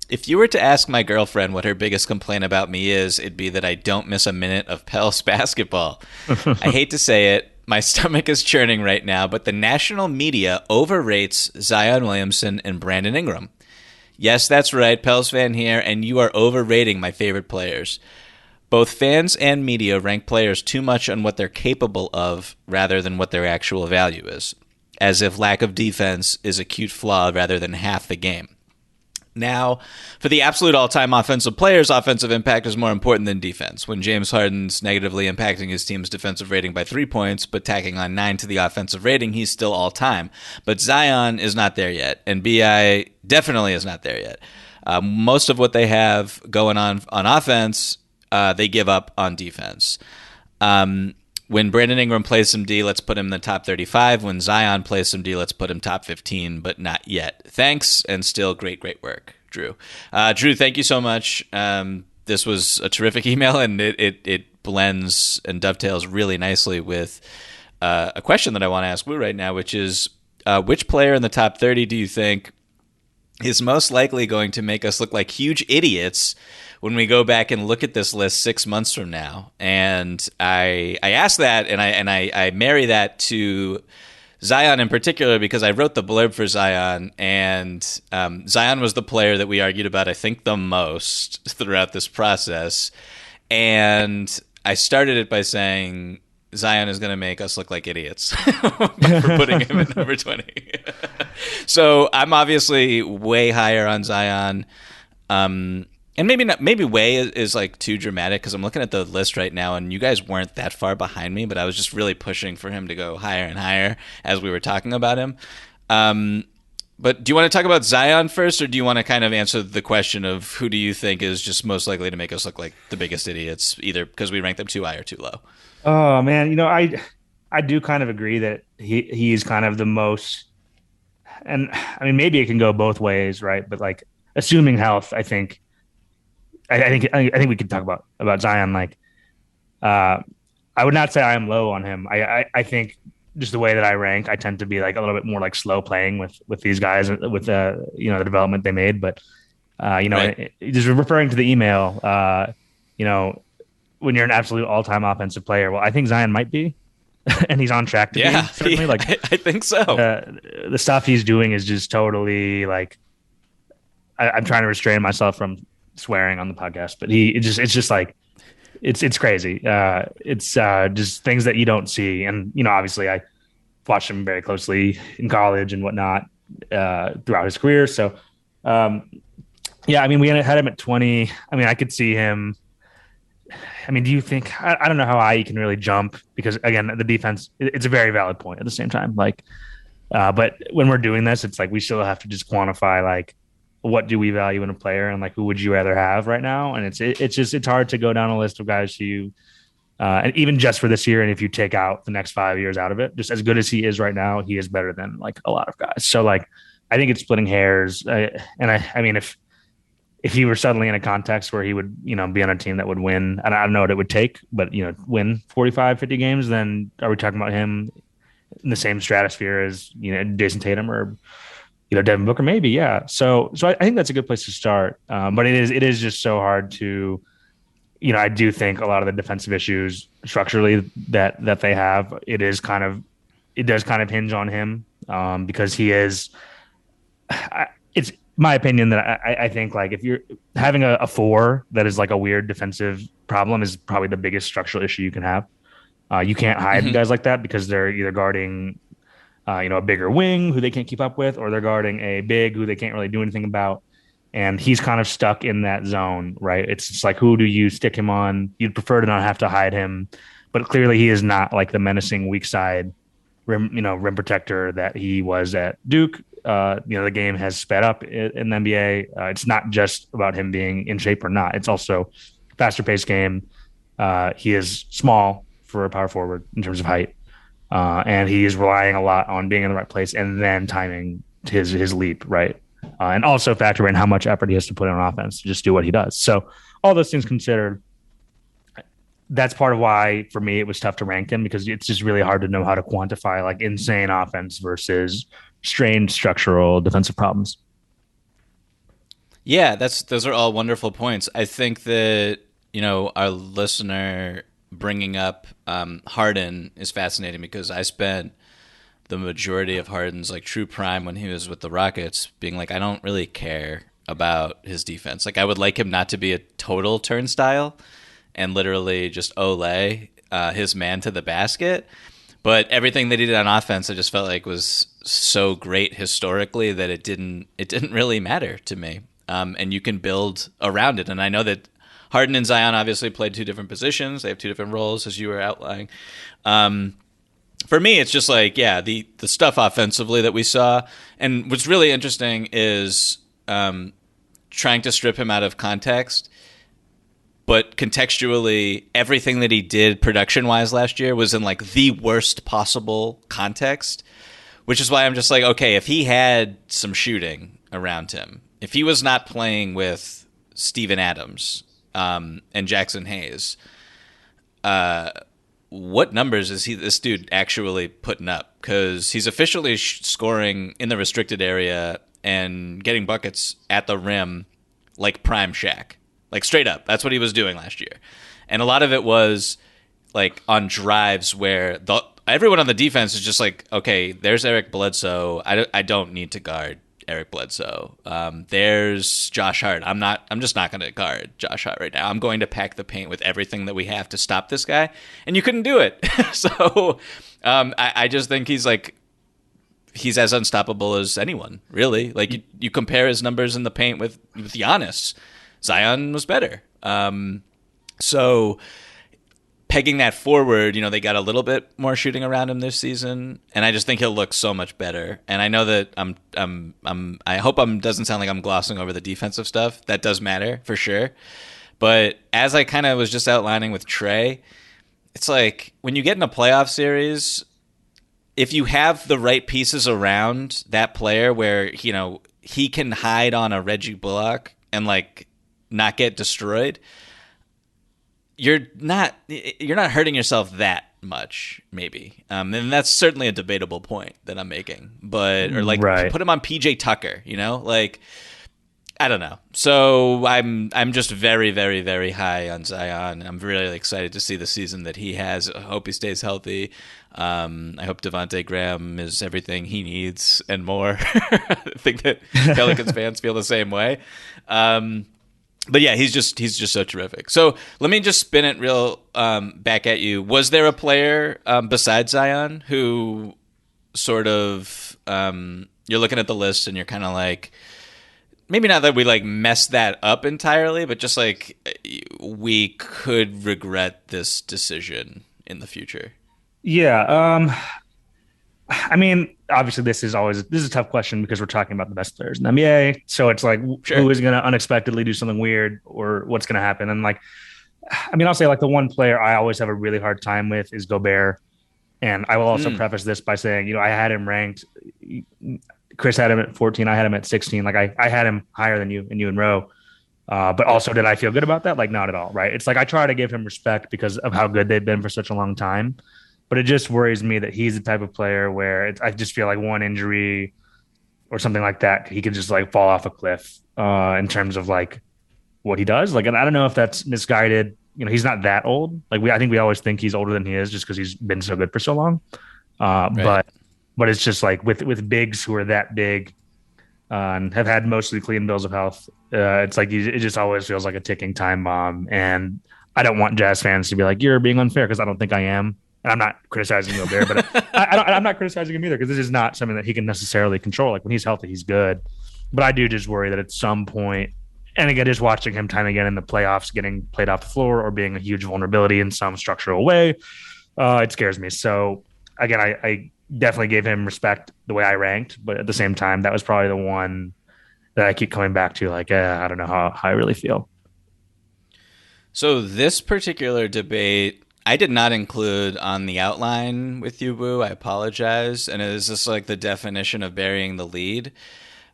If you were to ask my girlfriend what her biggest complaint about me is, it'd be that I don't miss a minute of Pels basketball. I hate to say it, my stomach is churning right now, but the national media overrates Zion Williamson and Brandon Ingram. Yes, that's right, Pels fan here, and you are overrating my favorite players. Both fans and media rank players too much on what they're capable of rather than what their actual value is, as if lack of defense is a cute flaw rather than half the game. Now, for the absolute all-time offensive players, offensive impact is more important than defense. When James Harden's negatively impacting his team's defensive rating by 3 points, but tacking on 9 to the offensive rating, he's still all-time. But Zion is not there yet, and BI definitely is not there yet. Most of what they have going on offense, they give up on defense. When Brandon Ingram plays some D, let's put him in the top 35. When Zion plays some D, let's put him top 15, but not yet. Thanks, and still great work, Drew." Drew, thank you so much. This was a terrific email, and it blends and dovetails really nicely with a question that I want to ask Lou right now, which is, which player in the top 30 do you think is most likely going to make us look like huge idiots when we go back and look at this list 6 months from now? And I ask that, and I marry that to Zion in particular, because I wrote the blurb for Zion, and Zion was the player that we argued about, I think, the most throughout this process. And I started it by saying Zion is going to make us look like idiots for putting him at number 20. So I'm obviously way higher on Zion. And maybe way is like too dramatic, because I'm looking at the list right now and you guys weren't that far behind me, but I was just really pushing for him to go higher and higher as we were talking about him. But do you want to talk about Zion first, or do you want to kind of answer the question of who do you think is just most likely to make us look like the biggest idiots, either because we rank them too high or too low? Oh man, I do kind of agree that he's kind of the most, and I mean maybe it can go both ways, right? But like, assuming health, I think we could talk about Zion. Like, I would not say I am low on him. I think just the way that I rank, I tend to be like a little bit more like slow playing with these guys with the development they made. But right. Just referring to the email, when you're an absolute all-time offensive player, well, I think Zion might be, and he's on track to be. Certainly, like I think so. The stuff he's doing is just totally like. I'm trying to restrain myself from swearing on the podcast, but it's just like it's crazy. It's just things that you don't see, and obviously I watched him very closely in college and whatnot throughout his career. So yeah, I mean, we had him at 20. I mean, I could see him. I mean, do you think? I don't know how high he can really jump, because again, the defense. It's a very valid point at the same time. Like, but when we're doing this, it's like we still have to just quantify like, what do we value in a player, and like who would you rather have right now? And it's hard to go down a list of guys who, and even just for this year, and if you take out the next 5 years out of it, just as good as he is right now, he is better than like a lot of guys. So like, I think it's splitting hairs. I mean, if he were suddenly in a context where he would, be on a team that would win, and I don't know what it would take, but win 45, 50 games, then are we talking about him in the same stratosphere as, Jason Tatum or, Devin Booker? Maybe. Yeah. So I think that's a good place to start. But it is just so hard to I do think a lot of the defensive issues structurally that they have, it does kind of hinge on him, because he is. It's my opinion that I think like if you're having a four that is like a weird defensive problem is probably the biggest structural issue you can have. You can't hide Hmm. guys like that because they're either guarding, a bigger wing who they can't keep up with, or they're guarding a big who they can't really do anything about. And he's kind of stuck in that zone, right? It's just like, who do you stick him on? You'd prefer to not have to hide him, but clearly he is not like the menacing weak side rim protector that he was at Duke. The game has sped up in the NBA. It's not just about him being in shape or not. It's also faster paced game. He is small for a power forward in terms of height, and he is relying a lot on being in the right place and then timing his leap right, and also factor in how much effort he has to put in on offense to just do what he does. So all those things considered, that's part of why for me it was tough to rank him because it's just really hard to know how to quantify like insane offense versus strained structural defensive problems. Yeah, those are all wonderful points. I think that our listener bringing up Harden is fascinating because I spent the majority of Harden's like true prime when he was with the Rockets being like I don't really care about his defense. Like I would like him not to be a total turnstile and literally just his man to the basket. But everything that he did on offense, I just felt like was so great historically that it didn't really matter to me. And you can build around it. And I know that Harden and Zion obviously played two different positions. They have two different roles, as you were outlining. For me, it's just like, yeah, the stuff offensively that we saw. And what's really interesting is trying to strip him out of context. But contextually, everything that he did production-wise last year was in like the worst possible context, which is why I'm just like, okay, if he had some shooting around him, if he was not playing with Steven Adams and Jackson Hayes, what numbers is this dude actually putting up? Because he's officially scoring in the restricted area and getting buckets at the rim like prime Shaq. Like straight up, that's what he was doing last year. And a lot of it was like on drives where everyone on the defense is just like, okay, there's Eric Bledsoe. I don't need to guard Eric Bledsoe. There's Josh Hart. I'm just not going to guard Josh Hart right now. I'm going to pack the paint with everything that we have to stop this guy. And you couldn't do it. So I just think he's as unstoppable as anyone, really. Like you compare his numbers in the paint with Giannis. Zion was better. So pegging that forward, they got a little bit more shooting around him this season, and I just think he'll look so much better. And I know that I hope doesn't sound like I'm glossing over the defensive stuff. That does matter for sure. But as I kind of was just outlining with Trae, it's like when you get in a playoff series, if you have the right pieces around that player where, he can hide on a Reggie Bullock and like not get destroyed, you're not hurting yourself that much, maybe. And that's certainly a debatable point that I'm making. But or like Right. put him on PJ Tucker, like I don't know. So I'm just very, very, very high on Zion. I'm really excited to see the season that he has. I hope he stays healthy. I hope Devontae Graham is everything he needs and more. I think that Pelicans fans feel the same way. But yeah, he's just so terrific. So let me just spin it real back at you. Was there a player besides Zion who sort of you're looking at the list and you're kind of like, maybe not that we like messed that up entirely, but just like we could regret this decision in the future? Yeah. I mean, obviously, this is a tough question because we're talking about the best players in the NBA. So it's like, Sure. who is going to unexpectedly do something weird, or what's going to happen? And like, I mean, I'll say like the one player I always have a really hard time with is Gobert. And I will also Mm. preface this by saying, I had him ranked. Chris had him at 14. I had him at 16. Like I had him higher than you and you and Roe. But also, did I feel good about that? Like, not at all. Right. It's like I try to give him respect because of how good they've been for such a long time. But it just worries me that he's the type of player where I just feel like one injury or something like that, he could just like fall off a cliff in terms of like what he does. Like, and I don't know if that's misguided he's not that old. Like I think we always think he's older than he is just because he's been so good for so long. Right. But it's just like with bigs who are that big and have had mostly clean bills of health. It's like it just always feels like a ticking time bomb. And I don't want Jazz fans to be like, you're being unfair, because I don't think I am. And I'm not criticizing Gobert, but I'm not criticizing him either, because this is not something that he can necessarily control. Like when he's healthy, he's good. But I do just worry that at some point, and again, just watching him time again in the playoffs, getting played off the floor or being a huge vulnerability in some structural way, it scares me. So again, I definitely gave him respect the way I ranked, but at the same time, that was probably the one that I keep coming back to. Like, I don't know how I really feel. So this particular debate, I did not include on the outline with you, Boo. I apologize. And it is just like the definition of burying the lead.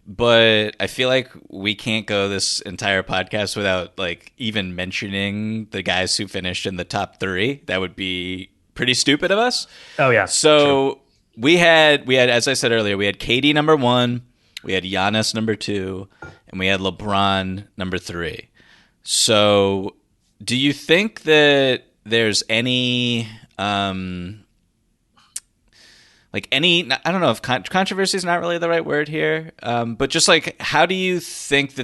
But I feel like we can't go this entire podcast without like even mentioning the guys who finished in the top 3. That would be pretty stupid of us. Oh yeah. So true. we had, as I said earlier, we had KD number 1, we had Giannis number 2, and we had LeBron number 3. So do you think that there's any I don't know if controversy is not really the right word here, but just like, how do you think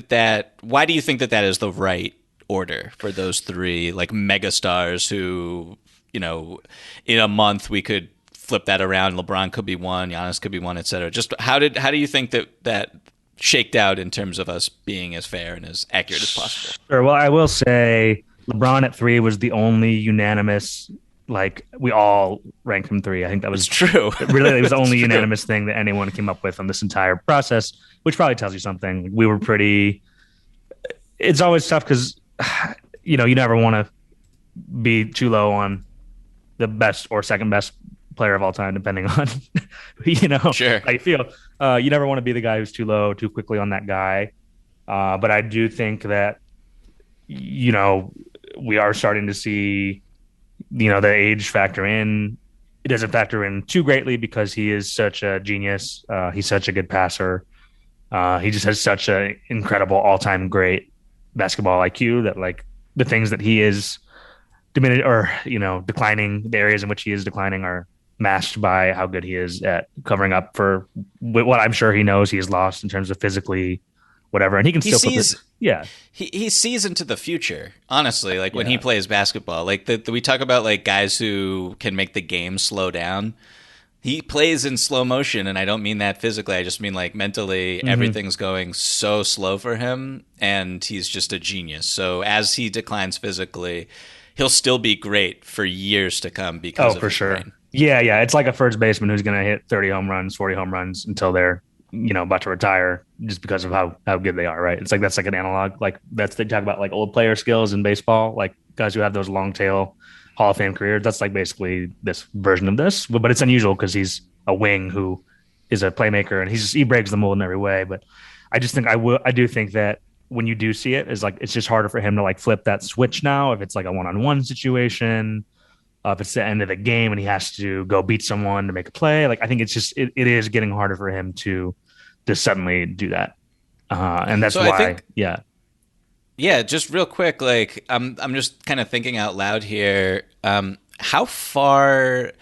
why do you think that is the right order for those 3 like megastars who, in a month we could flip that around. LeBron could be 1, Giannis could be 1, et cetera. Just how do you think that shaked out in terms of us being as fair and as accurate as possible? Sure. Well, I will say LeBron at 3 was the only unanimous. Like we all ranked him 3. I think that was true. Really, it was the only unanimous thing that anyone came up with on this entire process, which probably tells you something. We were pretty. It's always tough because, you never want to be too low on the best or second best player of all time, depending on, sure. how you feel. You never want to be the guy who's too low too quickly on that guy. But I do think that, we are starting to see, the age factor in. It doesn't factor in too greatly because he is such a genius. He's such a good passer. He just has such an incredible all-time great basketball IQ that like the things that he is diminished or, declining, the areas in which he is declining are masked by how good he is at covering up for what I'm sure he knows he has lost in terms of physically whatever. And he can still sees, put yeah. He sees into the future, honestly, like when he plays basketball. Like we talk about like guys who can make the game slow down. He plays in slow motion, and I don't mean that physically. I just mean like mentally, everything's going so slow for him, and he's just a genius. So as he declines physically, he'll still be great for years to come because of his brain. Yeah. It's like a first baseman who's going to hit 30 home runs, 40 home runs until they're about to retire just because of how good they are, right? It's like that's like an analog. Like they talk about like old player skills in baseball, like guys who have those long tail Hall of Fame careers. That's like basically this version of this, but it's unusual because he's a wing who is a playmaker and he breaks the mold in every way. But I just think I do think that when you do see it, is like it's just harder for him to like flip that switch now if it's like a one-on-one situation. If it's the end of the game and he has to go beat someone to make a play, like I think it's just it is getting harder for him to suddenly do that, and that's why. I think, yeah. Just real quick, like I'm just kind of thinking out loud here. How far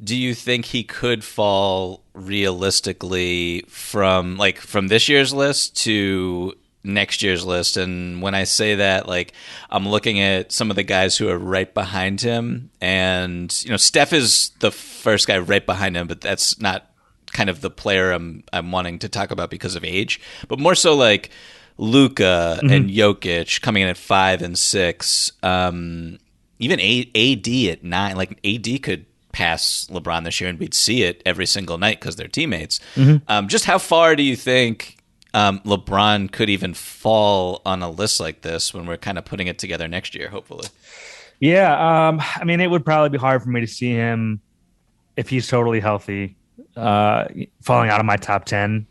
do you think he could fall realistically from this year's list to next year's list? And when I say that, like I'm looking at some of the guys who are right behind him, and Steph is the first guy right behind him, but that's not kind of the player I'm wanting to talk about because of age, but more so like Luka and Jokic coming in at 5 and 6. Even AD at 9, like AD could pass LeBron this year, and we'd see it every single night because they're teammates. Just how far do you think LeBron could even fall on a list like this when we're kind of putting it together next year, hopefully? Yeah, I mean, it would probably be hard for me to see him if he's totally healthy falling out of my top 10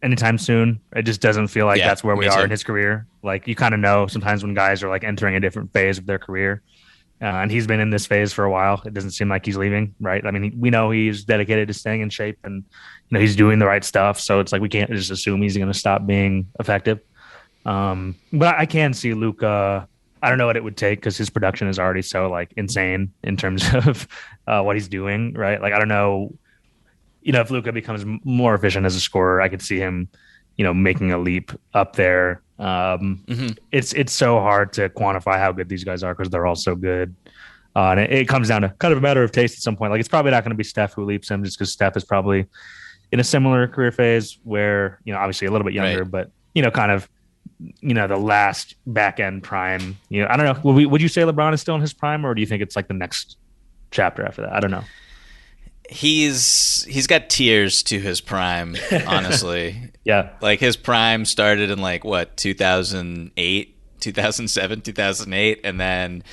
anytime soon. It just doesn't feel like that's where we are in his career. Like you kind of know sometimes when guys are like entering a different phase of their career, and he's been in this phase for a while. It doesn't seem like he's leaving, right? I mean, we know he's dedicated to staying in shape, and he's doing the right stuff. So it's like we can't just assume he's going to stop being effective. But I can see Luka I don't know what it would take because his production is already so like insane in terms of what he's doing, right? Like I don't know, if Luka becomes more efficient as a scorer, I could see him, making a leap up there. Hmm. It's so hard to quantify how good these guys are because they're all so good. And it comes down to kind of a matter of taste at some point. Like it's probably not going to be Steph who leaps him just because Steph is probably in a similar career phase where, obviously a little bit Right. younger, but, kind of, the last back end prime. I don't know. Would you say LeBron is still in his prime or do you think it's like the next chapter after that? I don't know. He's got tiers to his prime, honestly. Yeah. Like his prime started in like what, 2008, 2007, 2008, and then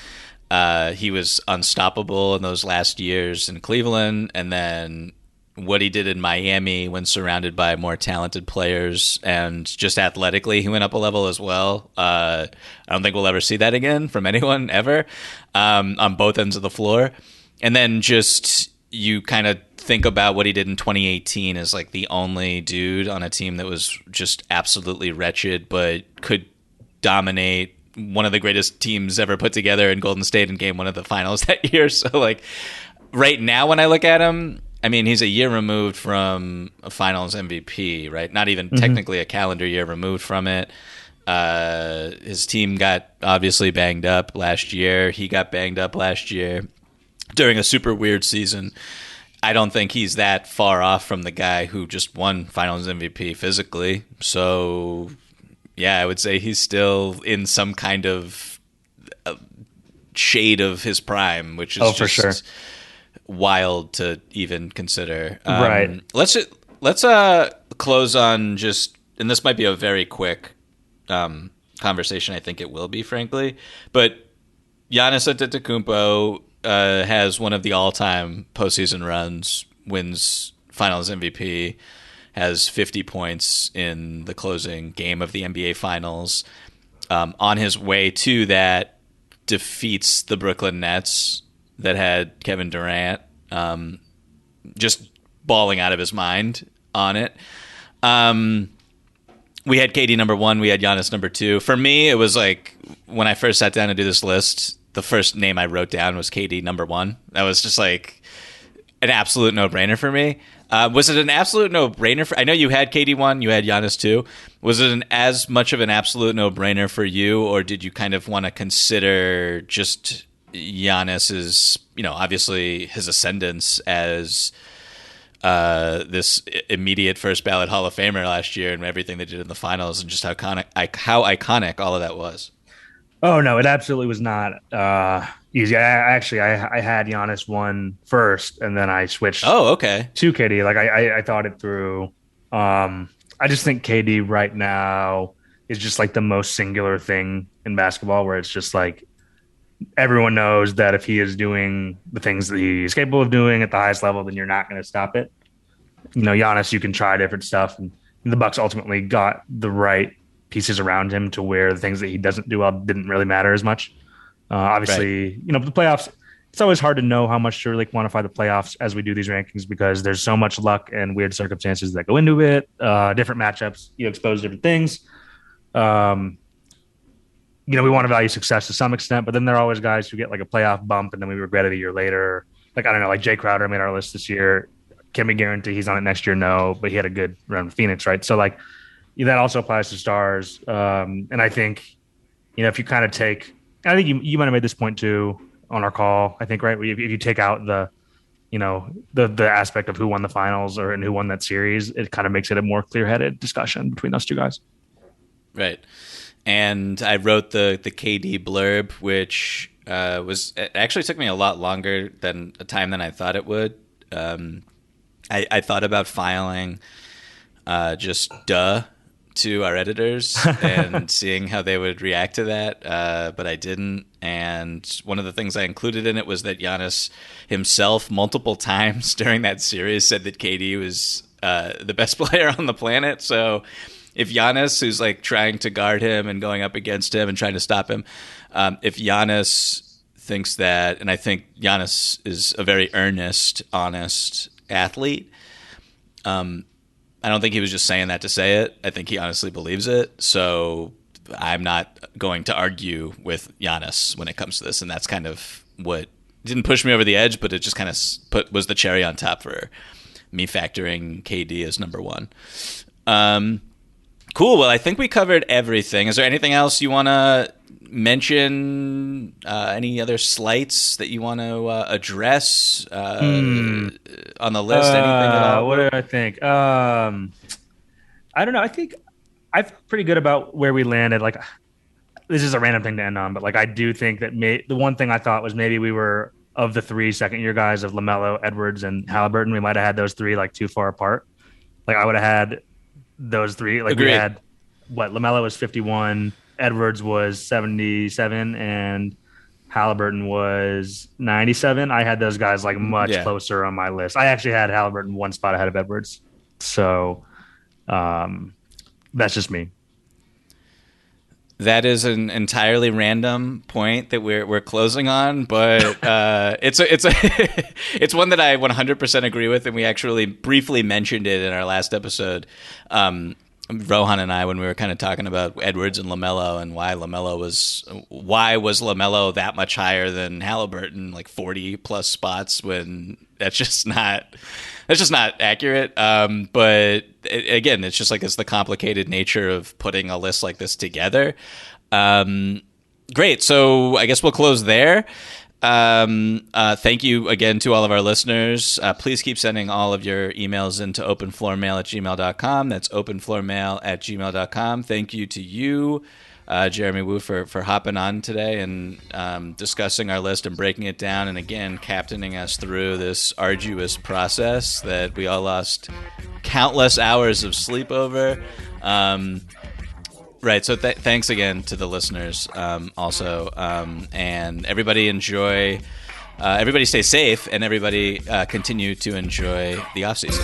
he was unstoppable in those last years in Cleveland, and then what he did in Miami when surrounded by more talented players and just athletically, he went up a level as well. I don't think we'll ever see that again from anyone ever, on both ends of the floor. And then just you kind of think about what he did in 2018 as like the only dude on a team that was just absolutely wretched, but could dominate one of the greatest teams ever put together in Golden State in game one of the finals that year. So like right now when I look at him, I mean, he's a year removed from a finals MVP, right? Not even technically a calendar year removed from it. His team got obviously banged up last year. He got banged up last year during a super weird season. I don't think he's that far off from the guy who just won finals MVP physically. So yeah, I would say he's still in some kind of shade of his prime, which is For sure. wild to even consider. Right. Let's close on just, and this might be a very quick conversation. I think it will be, frankly, but Giannis Antetokounmpo has one of the all-time postseason runs, wins Finals MVP, has 50 points in the closing game of the NBA Finals. On his way to that, defeats the Brooklyn Nets that had Kevin Durant just balling out of his mind on it. We had KD number one. We had Giannis number two. For me, it was like when I first sat down to do this list, the first name I wrote down was KD number one. That was just like an absolute no-brainer for me. Was it an absolute no-brainer for? I know you had KD one, you had Giannis two. Was it as much of an absolute no-brainer for you, or did you kind of want to consider just Giannis's, obviously his ascendance as this immediate first ballot Hall of Famer last year and everything they did in the finals and just how iconic all of that was? Oh no, it absolutely was not easy. I had Giannis one first, and then I switched Oh, okay. to KD. Like I thought it through. I just think KD right now is just like the most singular thing in basketball, where it's just like everyone knows that if he is doing the things that he's capable of doing at the highest level, then you're not going to stop it. Giannis, you can try different stuff, and the Bucks ultimately got the right pieces around him to where the things that he doesn't do well didn't really matter as much. Right. Obviously, the playoffs. It's always hard to know how much to really quantify the playoffs as we do these rankings because there's so much luck and weird circumstances that go into it. Different matchups, expose different things. Um, we want to value success to some extent, but then there are always guys who get like a playoff bump and then we regret it a year later. Like, I don't know, like Jay Crowder made our list this year. Can we guarantee he's on it next year? No, but he had a good run with Phoenix, right? So, like, that also applies to stars. And I think, if you kind of take, I think you might have made this point too on our call, I think, right? If you take out the aspect of who won the finals and who won that series, it kind of makes it a more clear-headed discussion between those two guys. Right. And I wrote the KD blurb, which it actually took me a lot longer than a time than I thought it would. I thought about filing just to our editors and seeing how they would react to that, but I didn't. And one of the things I included in it was that Giannis himself multiple times during that series said that KD was the best player on the planet. So if Giannis, who's like trying to guard him and going up against him and trying to stop him, if Giannis thinks that, and I think Giannis is a very earnest, honest athlete, I don't think he was just saying that to say it. I think he honestly believes it. So I'm not going to argue with Giannis when it comes to this, and that's kind of what didn't push me over the edge, but it just kind of was the cherry on top for me factoring KD as number one. Cool. Well, I think we covered everything. Is there anything else you want to mention? Any other slights that you want to address on the list? Anything at all? What do I think? I don't know. I think I feel pretty good about where we landed. Like, this is a random thing to end on, but like, I do think that the one thing I thought was maybe we were, of the 3 second-year guys of LaMelo, Edwards, and Halliburton, we might have had those 3 like too far apart. Like, I would have had those 3. Like, Agreed. we had LaMelo was 51, Edwards was 77, and Halliburton was 97. I had those guys like much closer on my list. I actually had Halliburton 1 spot ahead of Edwards. So that's just me. That is an entirely random point that we're closing on, but it's it's one that I 100% agree with, and we actually briefly mentioned it in our last episode. Rohan and I, when we were kind of talking about Edwards and LaMelo and why was LaMelo that much higher than Halliburton, like 40 plus spots, when that's just not accurate. But again, it's just like it's the complicated nature of putting a list like this together. Great. So I guess we'll close there. Thank you again to all of our listeners. Please keep sending all of your emails into openfloormail@gmail.com. That's openfloormail@gmail.com. Thank you to you, Jeremy Wu, for hopping on today and discussing our list and breaking it down, and again captaining us through this arduous process that we all lost countless hours of sleep over. Right, so thanks again to the listeners also, and everybody everybody stay safe, and everybody continue to enjoy the offseason.